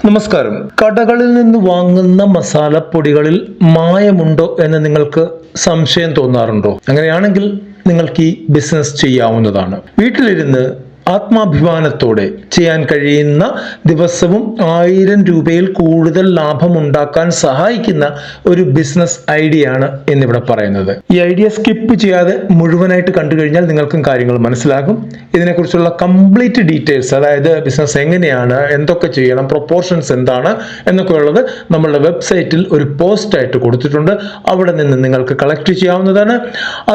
നമസ്കാരം. കടകളിൽ നിന്ന് വാങ്ങുന്ന മസാലപ്പൊടികളിൽ മായമുണ്ടോ എന്ന് നിങ്ങൾക്ക് സംശയം തോന്നാറുണ്ടോ? അങ്ങനെയാണെങ്കിൽ നിങ്ങൾക്ക് ഈ ബിസിനസ് ചെയ്യാവുന്നതാണ്. വീട്ടിലിരുന്ന് ആത്മാഭിമാനത്തോടെ ചെയ്യാൻ കഴിയുന്ന, ദിവസവും 1000 രൂപയിൽ കൂടുതൽ ലാഭമുണ്ടാക്കാൻ സഹായിക്കുന്ന ഒരു ബിസിനസ് ഐഡിയ ആണ് എന്നിവിടെ പറയുന്നത്. ഈ ഐഡിയ സ്കിപ്പ് ചെയ്യാതെ മുഴുവനായിട്ട് കണ്ടു കഴിഞ്ഞാൽ നിങ്ങൾക്കും കാര്യങ്ങൾ മനസ്സിലാകും. ഇതിനെക്കുറിച്ചുള്ള കംപ്ലീറ്റ് ഡീറ്റെയിൽസ്, അതായത് ബിസിനസ് എങ്ങനെയാണ്, എന്തൊക്കെ ചെയ്യണം, പ്രൊപ്പോർഷൻസ് എന്താണ് എന്നൊക്കെ ഉള്ളത് നമ്മളുടെ വെബ്സൈറ്റിൽ ഒരു പോസ്റ്റ് ആയിട്ട് കൊടുത്തിട്ടുണ്ട്. അവിടെ നിന്ന് നിങ്ങൾക്ക് കളക്ട് ചെയ്യാവുന്നതാണ്.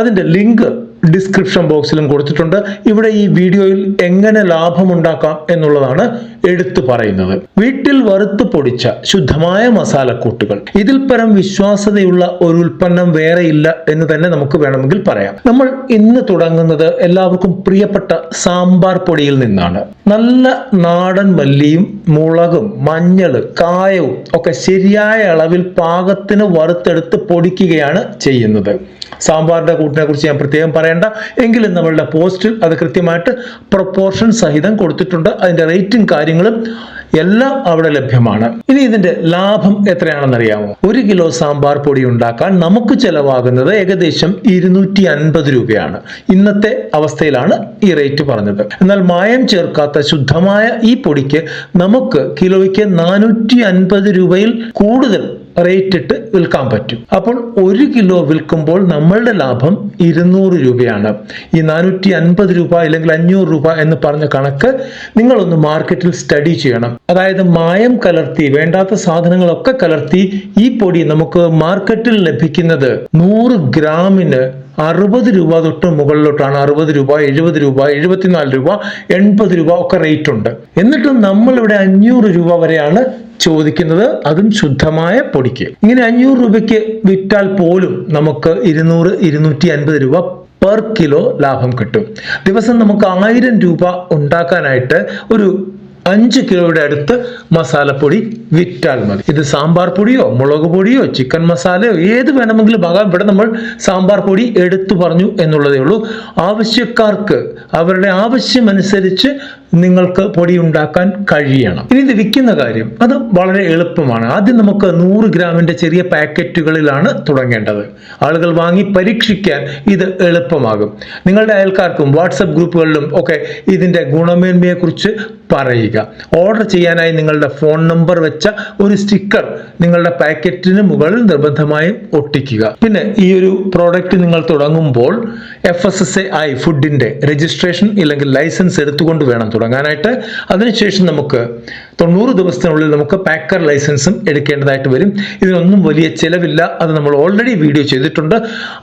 അതിൻ്റെ ലിങ്ക് ഡിസ്ക്രിപ്ഷൻ ബോക്സിലും കൊടുത്തിട്ടുണ്ട്. ഇവിടെ ഈ വീഡിയോയിൽ എങ്ങനെ ലാഭമുണ്ടാക്കാം എന്നുള്ളതാണ് എടുത്തു പറയുന്നത്. വീട്ടിൽ വറുത്ത് പൊടിച്ച ശുദ്ധമായ മസാലക്കൂട്ടുകൾ, ഇതിൽ പരം വിശ്വാസ്യതയുള്ള ഒരു ഉൽപ്പന്നം വേറെ ഇല്ല എന്ന് തന്നെ നമുക്ക് വേണമെങ്കിൽ പറയാം. നമ്മൾ ഇന്ന് തുടങ്ങുന്നത് എല്ലാവർക്കും പ്രിയപ്പെട്ട സാമ്പാർ പൊടിയിൽ നിന്നാണ്. നല്ല നാടൻ മല്ലിയും മുളകും മഞ്ഞള് കായവും ഒക്കെ ശരിയായ അളവിൽ പാകത്തിന് വറുത്തെടുത്ത് പൊടിക്കുകയാണ് ചെയ്യുന്നത്. സാമ്പാറിന്റെ കൂട്ടിനെ കുറിച്ച് ഞാൻ പ്രത്യേകം പറയേണ്ട, എങ്കിലും നമ്മളുടെ പോസ്റ്റിൽ അത് കൃത്യമായിട്ട് പ്രൊപ്പോർഷൻ സഹിതം കൊടുത്തിട്ടുണ്ട്. അതിന്റെ റേറ്റും കാര്യങ്ങളും എല്ലാം അവിടെ ലഭ്യമാണ്. ഇനി ഇതിന്റെ ലാഭം എത്രയാണെന്ന് അറിയാമോ? 1 കിലോ സാമ്പാർ പൊടി ഉണ്ടാക്കാൻ നമുക്ക് ചെലവാകുന്നത് ഏകദേശം 250 രൂപയാണ്. ഇന്നത്തെ അവസ്ഥയിലാണ് ഈ റേറ്റ് പറഞ്ഞത്. എന്നാൽ മായം ചേർക്കാത്ത ശുദ്ധമായ ഈ പൊടിക്ക് നമുക്ക് കിലോയ്ക്ക് 450 രൂപയിൽ കൂടുതൽ റേറ്റ് ഇട്ട് വിൽക്കാൻ പറ്റും. അപ്പോൾ 1 കിലോ വിൽക്കുമ്പോൾ നമ്മളുടെ ലാഭം 200 രൂപയാണ്. ഈ 450 രൂപ അല്ലെങ്കിൽ 500 രൂപ എന്ന് പറഞ്ഞ കണക്ക് നിങ്ങളൊന്ന് മാർക്കറ്റിൽ സ്റ്റഡി ചെയ്യണം. അതായത് മായം കലർത്തി, വേണ്ടാത്ത സാധനങ്ങളൊക്കെ കലർത്തി ഈ പൊടി നമുക്ക് മാർക്കറ്റിൽ ലഭിക്കുന്നത് 100 ഗ്രാമിന് 60 രൂപ തൊട്ട് മുകളിലോട്ടാണ്. 60 രൂപ, 70 രൂപ, 74 രൂപ, 80 രൂപ ഒക്കെ റേറ്റ് ഉണ്ട്. എന്നിട്ടും നമ്മളിവിടെ 500 രൂപ വരെയാണ് ചോദിക്കുന്നത്, അതും ശുദ്ധമായ പൊടിക്ക്. ഇങ്ങനെ 500 രൂപയ്ക്ക് വിറ്റാൽ പോലും നമുക്ക് 200-250 രൂപ പെർ കിലോ ലാഭം കിട്ടും. ദിവസം നമുക്ക് 1000 രൂപ ഉണ്ടാക്കാനായിട്ട് ഒരു 5 കിലോയുടെ അടുത്ത് മസാലപ്പൊടി വിറ്റാൽ മതി. ഇത് സാമ്പാർ പൊടിയോ മുളക് പൊടിയോ ചിക്കൻ മസാലയോ ഏത് വേണമെങ്കിലും ആകാം. ഇവിടെ നമ്മൾ സാമ്പാർ പൊടി എടുത്തു പറഞ്ഞു എന്നുള്ളതേ ഉള്ളൂ. ആവശ്യക്കാർക്ക് അവരുടെ ആവശ്യമനുസരിച്ച് നിങ്ങൾക്ക് പൊടി ഉണ്ടാക്കാൻ കഴിയണം. ഇനി ഇത് വിൽക്കുന്ന കാര്യം അത് വളരെ എളുപ്പമാണ്. ആദ്യം നമുക്ക് 100 ഗ്രാമിന്റെ ചെറിയ പാക്കറ്റുകളിലാണ് തുടങ്ങേണ്ടത്. ആളുകൾ വാങ്ങി പരീക്ഷിക്കാൻ ഇത് എളുപ്പമാകും. നിങ്ങളുടെ അയൽക്കാർക്കും വാട്സപ്പ് ഗ്രൂപ്പുകളിലും ഒക്കെ ഇതിന്റെ ഗുണമേന്മയെ കുറിച്ച് പറയുക. ഓർഡർ ചെയ്യാനായി നിങ്ങളുടെ ഫോൺ നമ്പർ വെച്ച ഒരു സ്റ്റിക്കർ നിങ്ങളുടെ പാക്കറ്റിന് മുകളിൽ നിർബന്ധമായും ഒട്ടിക്കുക. പിന്നെ ഈ ഒരു പ്രോഡക്റ്റ് നിങ്ങൾ തുടങ്ങുമ്പോൾ FSSAI ഫുഡിന്റെ രജിസ്ട്രേഷൻ ഇല്ലെങ്കിൽ ലൈസൻസ് എടുത്തുകൊണ്ട് വേണം തുടങ്ങാനായിട്ട്. അതിനുശേഷം നമുക്ക് 90 ദിവസത്തിനുള്ളിൽ നമുക്ക് പാക്കർ ലൈസൻസും എടുക്കേണ്ടതായിട്ട് വരും. ഇതിനൊന്നും വലിയ ചിലവില്ല. അത് നമ്മൾ ഓൾറെഡി വീഡിയോ ചെയ്തിട്ടുണ്ട്.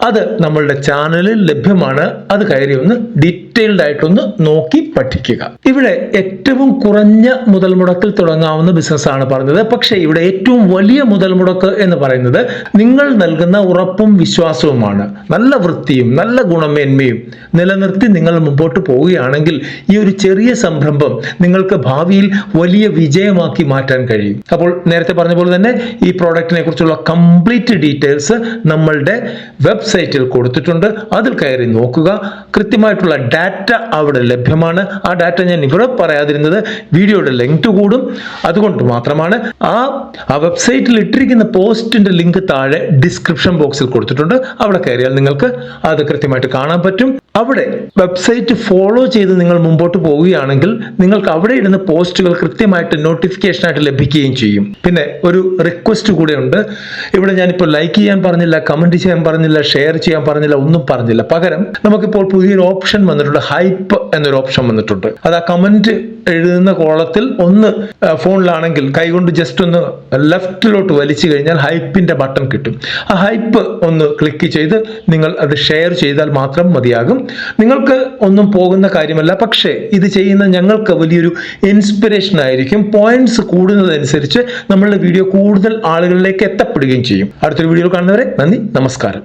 അത് നമ്മളുടെ ചാനലിൽ ലഭ്യമാണ്. അത് കയറി ഒന്ന് ഡീറ്റെയിൽഡ് ആയിട്ടൊന്ന് നോക്കി പഠിക്കുക. ഇവിടെ ഏറ്റവും കുറഞ്ഞ മുതൽ മുടക്കിൽ തുടങ്ങാവുന്ന ബിസിനസ്സാണ് പറഞ്ഞത്. പക്ഷേ ഇവിടെ ഏറ്റവും വലിയ മുതൽ മുടക്ക് എന്ന് പറയുന്നത് നിങ്ങൾ നൽകുന്ന ഉറപ്പും വിശ്വാസവുമാണ്. നല്ല വൃത്തിയും നല്ല ഗുണമേന്മയും നിലനിർത്തി നിങ്ങൾ മുമ്പോട്ട് പോവുകയാണെങ്കിൽ ഈ ഒരു ചെറിയ സംരംഭം നിങ്ങൾക്ക് ഭാവിയിൽ വലിയ വിജയമാക്കി മാറ്റാൻ കഴിയും. അപ്പോൾ നേരത്തെ പറഞ്ഞ പോലെ തന്നെ ഈ പ്രോഡക്റ്റിനെ കുറിച്ചുള്ള കംപ്ലീറ്റ് ഡീറ്റെയിൽസ് നമ്മളുടെ വെബ്സൈറ്റിൽ കൊടുത്തിട്ടുണ്ട്. അതിൽ കയറി നോക്കുക. കൃത്യമായിട്ടുള്ള ഡാറ്റ അവിടെ ലഭ്യമാണ്. ആ ഡാറ്റ ഞാൻ ഇവിടെ പറയാതിരുന്നത് വീഡിയോയുടെ ലെങ്ത് കൂടും, അതുകൊണ്ട് മാത്രമാണ്. ആ വെബ്സൈറ്റിൽ ഇട്ടിരിക്കുന്ന പോസ്റ്റിന്റെ ലിങ്ക് താഴെ ഡിസ്ക്രിപ്ഷൻ ബോക്സിൽ കൊടുത്തിട്ടുണ്ട്. അവിടെ കയറിയാൽ നിങ്ങൾക്ക് അത് കൃത്യമായിട്ട് കാണാൻ പറ്റും. അവിടെ വെബ്സൈറ്റ് ഫോളോ ചെയ്ത് നിങ്ങൾ മുമ്പോട്ട് പോവുകയാണെങ്കിൽ നിങ്ങൾക്ക് അവിടെ ഇടുന്ന പോസ്റ്റുകൾ കൃത്യമായിട്ട് നോട്ടിഫിക്കേഷനായിട്ട് ലഭിക്കുകയും ചെയ്യും. പിന്നെ ഒരു റിക്വസ്റ്റ് കൂടെ ഉണ്ട്. ഇവിടെ ഞാനിപ്പോൾ ലൈക്ക് ചെയ്യാൻ പറഞ്ഞില്ല, കമന്റ് ചെയ്യാൻ പറഞ്ഞില്ല, ഷെയർ ചെയ്യാൻ പറഞ്ഞില്ല, ഒന്നും പറഞ്ഞില്ല. പകരം നമുക്കിപ്പോൾ പുതിയൊരു ഓപ്ഷൻ വന്നിട്ടുണ്ട്. ഹൈപ്പ് എന്നൊരു ഓപ്ഷൻ വന്നിട്ടുണ്ട്. അത് ആ കമന്റ് എഴുതുന്ന കോളത്തിൽ ഒന്ന് ഫോണിലാണെങ്കിൽ കൈകൊണ്ട് ജസ്റ്റ് ഒന്ന് ലെഫ്റ്റിലോട്ട് വലിച്ചു കഴിഞ്ഞാൽ ഹൈപ്പിന്റെ ബട്ടൺ കിട്ടും. ആ ഹൈപ്പ് ഒന്ന് ക്ലിക്ക് ചെയ്ത് നിങ്ങൾ അത് ഷെയർ ചെയ്താൽ മാത്രം മതിയാകും. നിങ്ങൾക്ക് ഒന്നും പോകുന്ന കാര്യമല്ല. പക്ഷേ ഇത് ചെയ്യുന്ന ഞങ്ങൾക്ക് വലിയൊരു ഇൻസ്പിറേഷൻ ആയിരിക്കും. പോയിന്റ്സ് കൂടുന്നതനുസരിച്ച് നമ്മളുടെ വീഡിയോ കൂടുതൽ ആളുകളിലേക്ക് എത്തപ്പെടുകയും ചെയ്യും. അടുത്തൊരു വീഡിയോ കാണുന്നവരെ നന്ദി, നമസ്കാരം.